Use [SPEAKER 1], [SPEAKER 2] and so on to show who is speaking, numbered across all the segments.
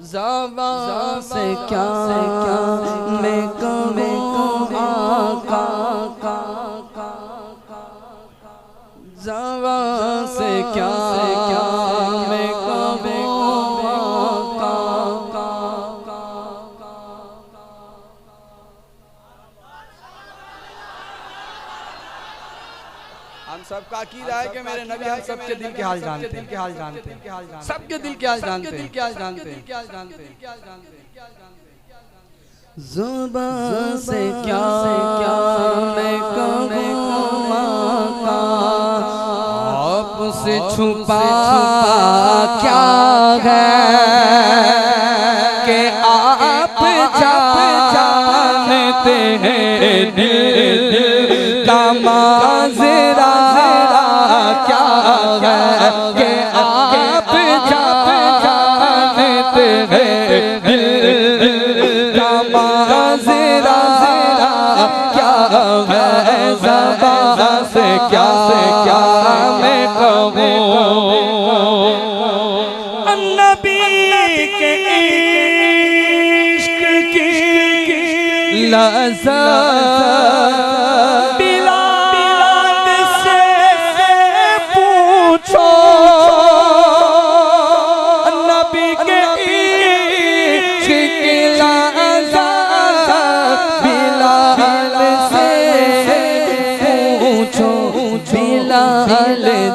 [SPEAKER 1] ज़बान से क्या मैं कहूँ आका, ज़बान से क्या मैं कहूँ आका। हम सबका अकीदा है कि मेरे नबी हम सबके दिल के हाल जानते हैं, सबके दिल के हाल जानते हैं। ज़ुबान से क्या मैं कहूँ आका, आपसे छुपा क्या है कि आप जानते हैं दिल का माजरा क्या है कि आप जानते हैं दिल का माजरा क्या है। ज़बान से क्या मैं कहूँ नबी के इश्क की लज़्ज़त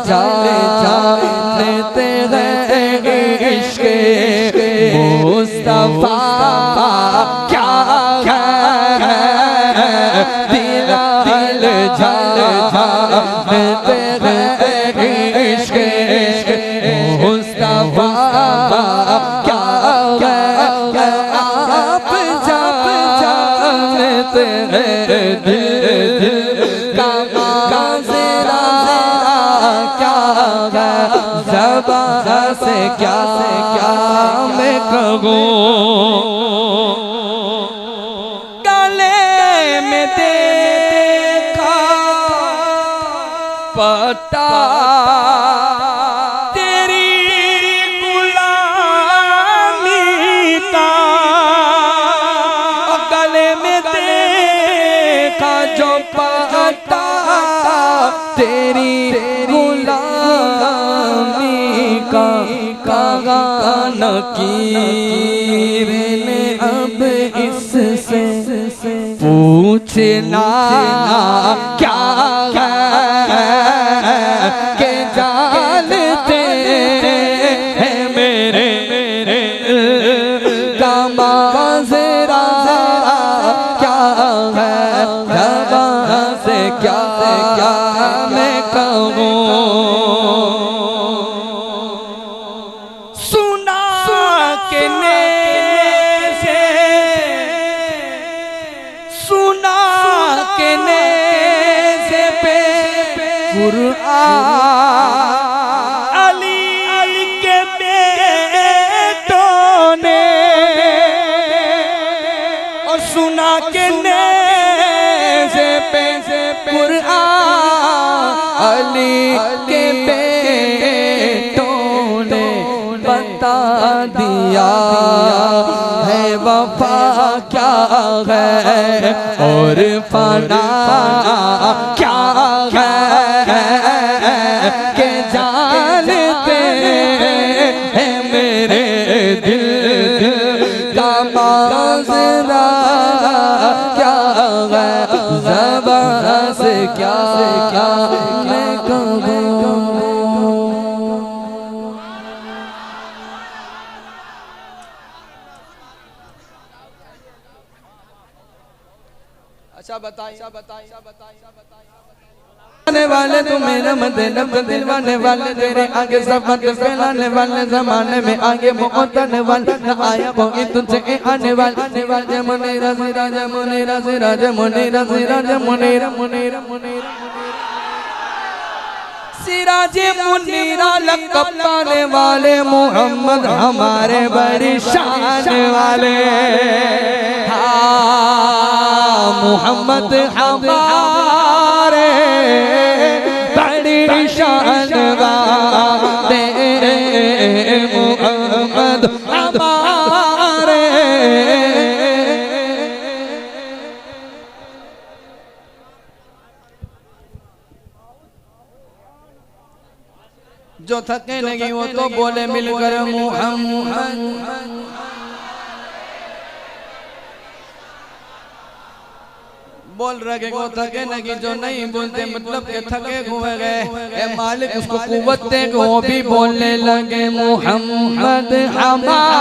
[SPEAKER 1] जानते हैं इश्क़ मुस्तफ़ा क्या है, दिल जानते हैं इश्क़ मुस्तफ़ा क्या है। आप जानते हैं दिल का माजरा क्या है। ज़बान से क्या मैं कहूँ गले में देखा पता तेरी गुलामी का, गले में देखा जो पता तेरी नकीर ने अब इससे पूछना क्या है कि जानते हैं मेरे का माजरा क्या है। ज़बान से क्या मैं कहूँ अली के बेटों ने और सुना के नेज़े पे कुरान अली के बेटों ने बता दिया है वफा क्या है और फना क्या है के जानते हैं मेरे दिल का माजरा क्या है। ज़बान से क्या मैं कहूँ। अच्छा बताइए आने वाले तू मेरा मदद दिलवाने वाले तेरे आगे सब फैलाने वाले ज़माने में आगे मोहतने वाले न आया कोई तुझसे आने वाले मुनीरा सिराजे मुनीरा लक़ब पाने वाले मोहम्मद हमारे बड़ी शान वाले। हाँ मोहम्मद हमारे बड़ी शान वाले, मोहम्मद हमारे। जो थके नहीं वो तो बोले मिलकर मुहम्मद। बोल रहे वो थके नहीं, जो नहीं बोलते मतलब के थके हुए गए। ए मालिक उसको कुव्वत दे, वो भी बोलने लगे मुहम्मद हमारा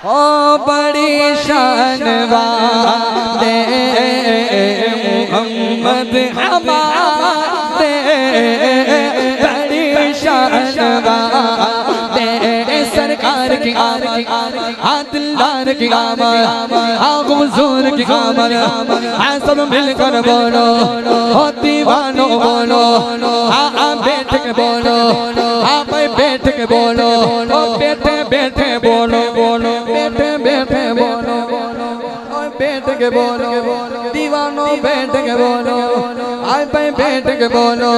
[SPEAKER 1] ओ बड़ी शान वाले, मोहम्मद हमारे बड़ी शान वाले। सरकार की आदिलदार की आमद, हुजूर की आमद, सब मिलकर बोलो हो दीवानो बोलो, बैठ के बोलो, आप बैठ के बोलो, बैठे बैठे बोलो, बैठे बैठे बोलो, बैठ के बोलो, दीवानो बैठ के बोलो, आए पे बैठ के बोलो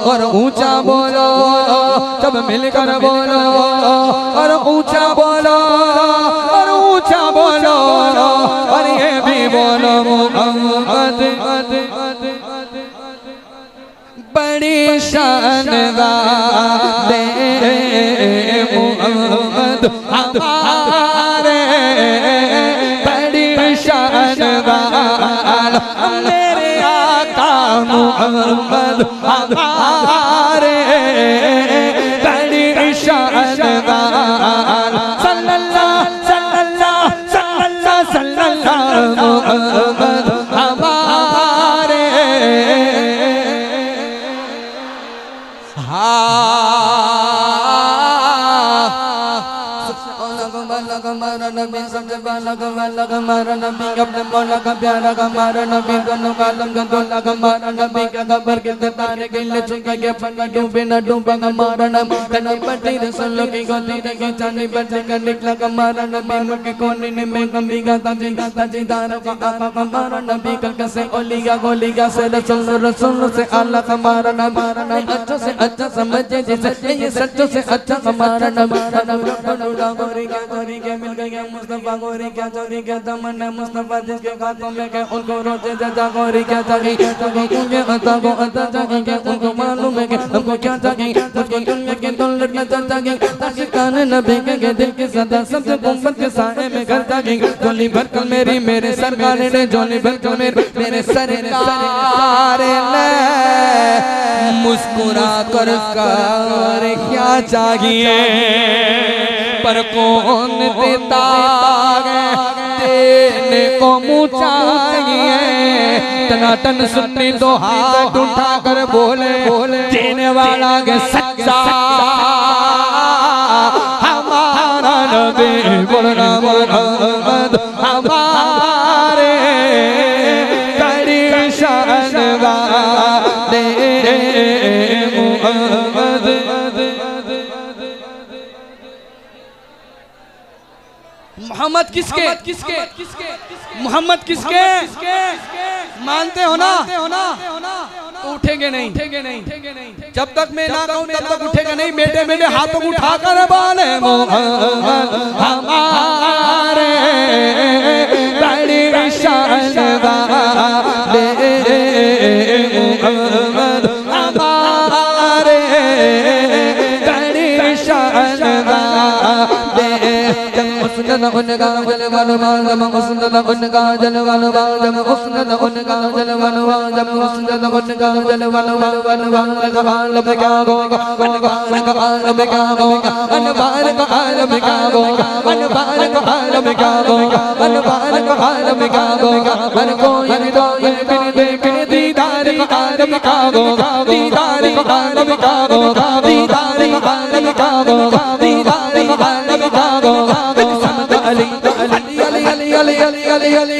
[SPEAKER 1] और ऊंचा बोलो, सब मिलकर बोलो और ऊंचा बोलो और ऊंचा बोलो और ये भी बोलो मोहम्मद बड़ी शान वाले, मोहम्मद हमारे बड़ी शान वाला, मेरे आका मोहम्मद हमारे बड़ी शान वाला। सल्लल्लाहु सल्लल्लाहु सल्लल्लाहु सल्लल्लाहु मोहम्मद हमारे। हमारा नबी सबसे बाला हमारा नबी अपने मौला का प्यारा हमारा नबी दोनों कालम का दोला हमारा नबी का खबर के तारे गिले चुका के पन्ना डूबे न डूबा हमारा नबी कने बटी रसों की गोली के चांदी बटे का निकला हमारा नबी मुके कोने में कमी गाता जी दारों का आका हमारा नबी का कैसे ओलिया गोलिया से रसूल से आला हमारा नबी अच्छा से अच्छा समझे जिसे ये सच्चों से अच्छा हमारा नबी गोरी क्या मिल गया मुस्तफा गोरी क्या चोरी क्या तमन्ना मुस्तफा जिसके हाथों में के उनको रोजे जजा गोरी क्या चाहिए उनके अता को अता चाहिए उनको मालूम है कि हमको क्या चाहिए मुझको दुनिया के दो लड़ना चाहिए ताशिकान नबी के दिल की सदा सबसे गुम्बद के साए में घर चाहिए झोली भर कर मेरे सरकार ने झोली भर कर मेरे सरकार ने मुस्कुरा कर क्या चाहिए पर कौन देता देने को मुँह चाहिए। टनाटन सुन्नी तो हाथ उठा कर बोले देने वाला के सच्चा हमारा नबी बोलना मोहम्मद हमारे बड़ी शान वाले मोहम्मद। मोहम्मद किसके मोहम्मद किसके मानते हो ना तो उठेंगे नहीं जब तक मैं ना कहूं तब तक उठेगा नहीं। मेरे मेरे हाथों को उठाकर बोले मोहम्मद हमारे बड़ी शान वाले मोहम्मद हमारे बड़ी शान वाले। उसने उनका जलवान जब उसने उनका जलवान जब उसने उनका जलवान जब उसने उनका जलवान अनवार का क्या होगा अनवार का आलम क्या होगा अनवार का आलम क्या होगा अनवार का आलम क्या होगा अनवार का आलम क्या होगा हर कोई तो ये बिन देखे दीदार का आलम क्या होगा दीदार का आलम क्या होगा दीदार का आलम क्या होगा दीदार का आलम क्या होगा। अली अली अली अली अली अली अली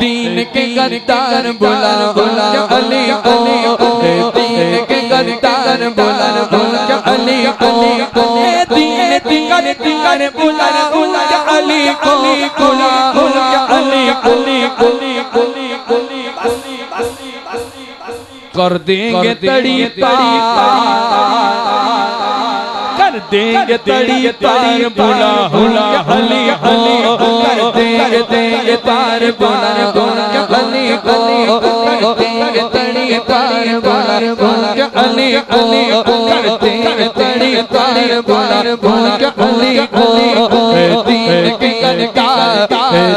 [SPEAKER 1] दीन के गद्दार बुला बुला अली को, दीन के गद्दार बुला बुला अली को, दीन के गद्दार बुला बुला अली को, बुला बुला अली को, कर देंगे तड़ी कर देंगे तड़ी तार बुला हुला अली को, कर देंगे तार बुला बुला अली को, कर देंगे तड़ी तार बुला बुला अली को, कर देंगे तड़ी तार बुला बुला अली को, दीन के गद्दार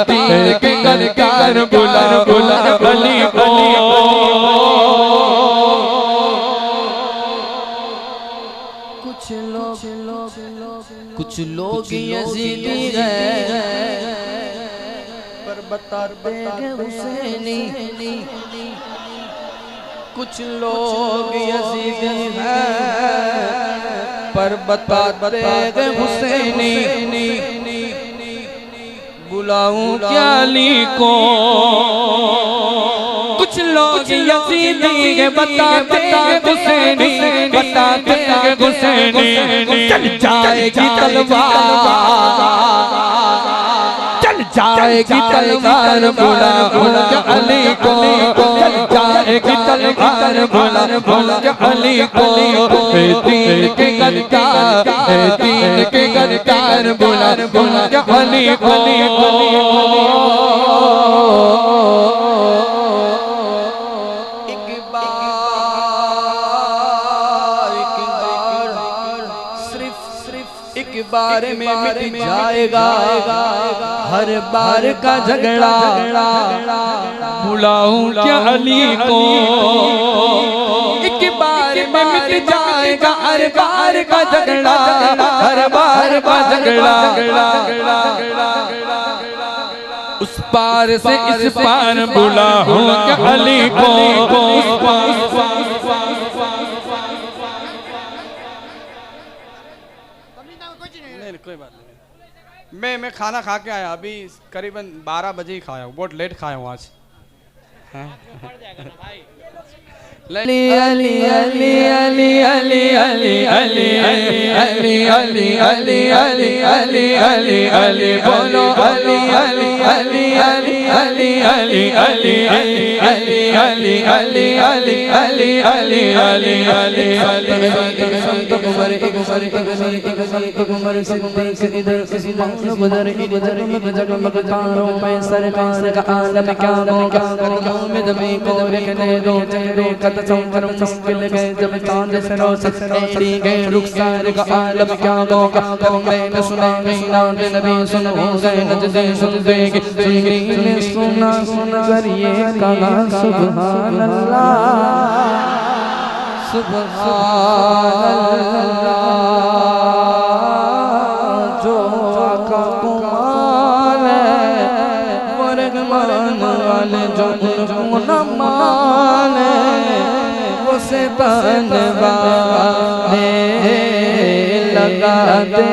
[SPEAKER 1] दीन के गद्दार बुला बुला अली को। कुछ लोग यजीदी हैं पर बताते हैं हुसैनी, कुछ लोग यजीदी हैं पर बताते हैं हुसैनी, बुलाऊं क्या अली को, कुछ लोग यजीदी के बताते हैं हुसैनी, बताते हैं हुसैनी, चल जाएगी तलवार, चल जाएगी तलवार बुला बुला अली को, चल जाएगी तलवार बुला बुला अली को, दीन के गद्दार दीन के गद्दार बुला बुला अली को। एक बार में मिट जाएगा हर बार का झगड़ा, बुलाऊं क्या अली को, एक बार में मिट जाएगा हर बार का झगड़ा, हर बार का झगड़ा, उस पार से इस पार बुलाऊं क्या अली को, कोई बात नहीं। मैं खाना खा के आया, अभी करीबन 12 बजे ही खाया हूँ, बहुत लेट खाया हूँ आज। अली अली अली अली अली अली अली अली अली अली अली अली अली अली बोलो अली अली अली अली अली अली अली अली अली अली अली अली अली अली अली अली संत कुमार एक सर एक सर एक सर एक कुमार सिद्दीक इधर किसी मानो उधर इधर जगमग तारों में सरकार का आलम क्या करो में दमे को रखने दो चेहरों का तस्वर मुश्किल गए जब चांद से रोशनी गए रुखसार का आलम क्या गो मैंने सुना नाद नबी सुन हो गए नजदे सुन देंगे ने सुना कर ये कहा सुभान अल्लाह सुभान अल्लाह जो आका कुमार वर्ग मान वाले जो उनको न माने से बनवाने लगाते